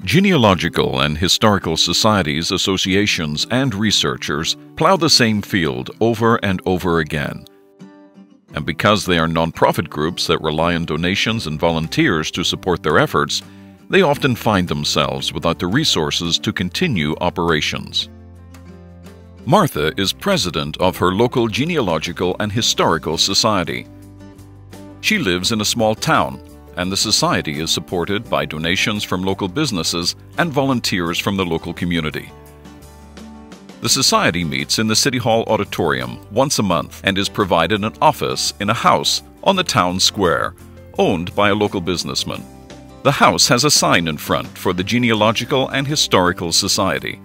Genealogical and historical societies, associations, and researchers plow the same field over and over again. And because they are nonprofit groups that rely on donations and volunteers to support their efforts, they often find themselves without the resources to continue operations. Martha is president of her local genealogical and historical society. She lives in a small town, and the society is supported by donations from local businesses and volunteers from the local community. The society meets in the City Hall auditorium once a month and is provided an office in a house on the town square, owned by a local businessman. The house has a sign in front for the Genealogical and Historical Society.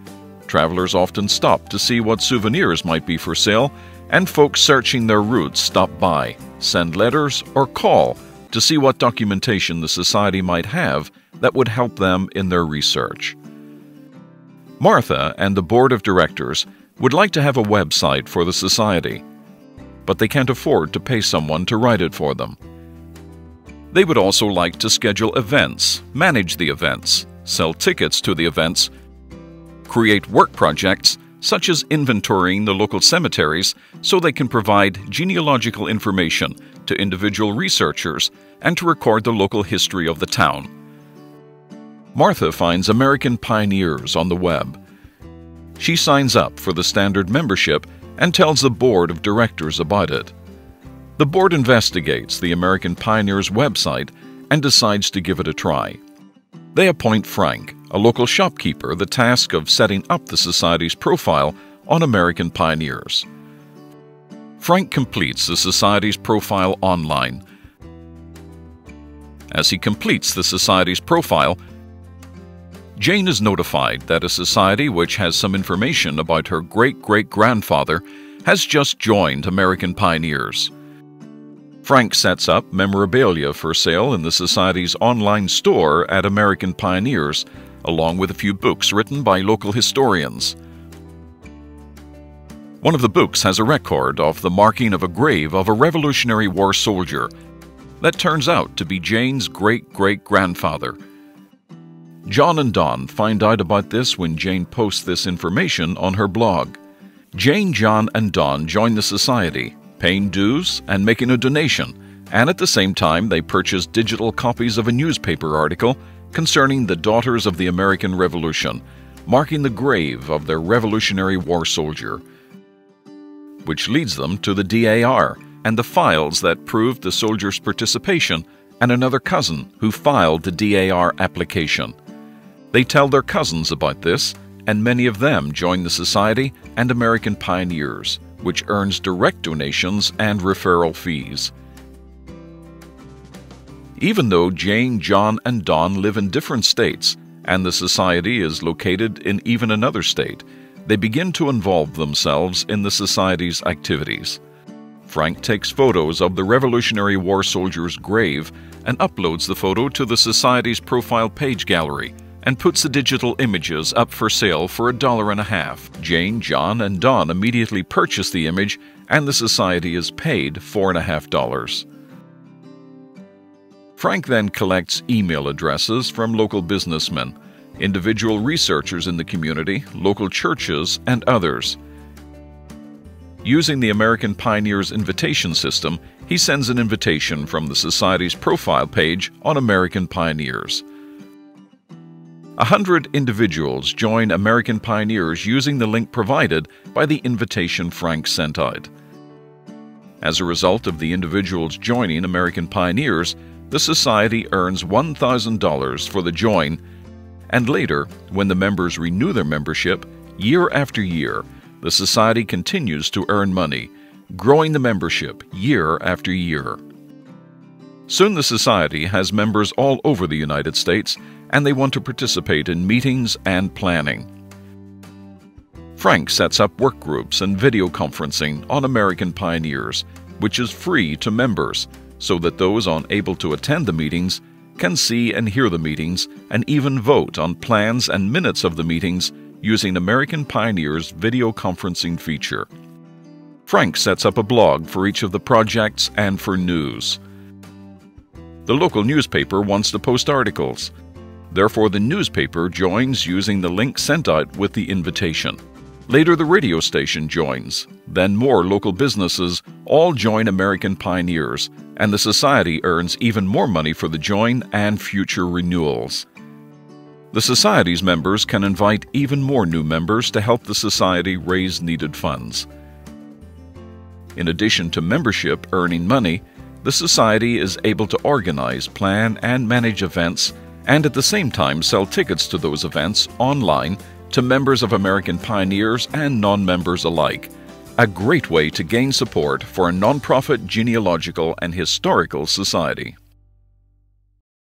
Travelers often stop to see what souvenirs might be for sale, and folks searching their routes stop by, send letters, or call to see what documentation the society might have that would help them in their research. Martha and the board of directors would like to have a website for the society, but they can't afford to pay someone to write it for them. They would also like to schedule events, manage the events, sell tickets to the events, create work projects such as inventorying the local cemeteries so they can provide genealogical information to individual researchers and to record the local history of the town. Martha finds American Pioneers on the web. She signs up for the standard membership and tells the board of directors about it. The board investigates the American Pioneers website and decides to give it a try. They appoint Frank, a local shopkeeper, the task of setting up the society's profile on American Pioneers. Frank completes the society's profile online. As he completes the society's profile, Jane is notified that a society which has some information about her great-great-grandfather has just joined American Pioneers. Frank sets up memorabilia for sale in the society's online store at American Pioneers, along with a few books written by local historians. One of the books has a record of the marking of a grave of a Revolutionary War soldier that turns out to be Jane's great-great-grandfather. John and Don find out about this when Jane posts this information on her blog. Jane, John, and Don join the society, paying dues and making a donation, and at the same time they purchase digital copies of a newspaper article concerning the Daughters of the American Revolution, marking the grave of their Revolutionary War soldier, which leads them to the DAR and the files that proved the soldier's participation and another cousin who filed the DAR application. They tell their cousins about this, and many of them join the society and American Pioneers, which earns direct donations and referral fees. Even though Jane, John, and Don live in different states, and the society is located in even another state, they begin to involve themselves in the society's activities. Frank takes photos of the Revolutionary War soldier's grave and uploads the photo to the society's profile page gallery and puts the digital images up for sale for $1.50. Jane, John, and Don immediately purchase the image, and the society is paid $4.50. Frank then collects email addresses from local businessmen, individual researchers in the community, local churches, and others. Using the American Pioneers invitation system, he sends an invitation from the society's profile page on American Pioneers. 100 individuals join American Pioneers using the link provided by the invitation Frank sent out. As a result of the individuals joining American Pioneers, the society earns $1,000 for the join, and later, when the members renew their membership, year after year, the society continues to earn money, growing the membership year after year. Soon the society has members all over the United States, and they want to participate in meetings and planning. Frank sets up work groups and video conferencing on American Pioneers, which is free to members, so that those unable to attend the meetings can see and hear the meetings and even vote on plans and minutes of the meetings using American Pioneers' video conferencing feature. Frank sets up a blog for each of the projects and for news. The local newspaper wants to post articles. Therefore, the newspaper joins using the link sent out with the invitation. Later, the radio station joins. Then more local businesses all join American Pioneers, and the Society earns even more money for the join and future renewals. The Society's members can invite even more new members to help the Society raise needed funds. In addition to membership earning money, the Society is able to organize, plan, and manage events, and at the same time sell tickets to those events online to members of American Pioneers and non-members alike. A great way to gain support for a nonprofit genealogical and historical society.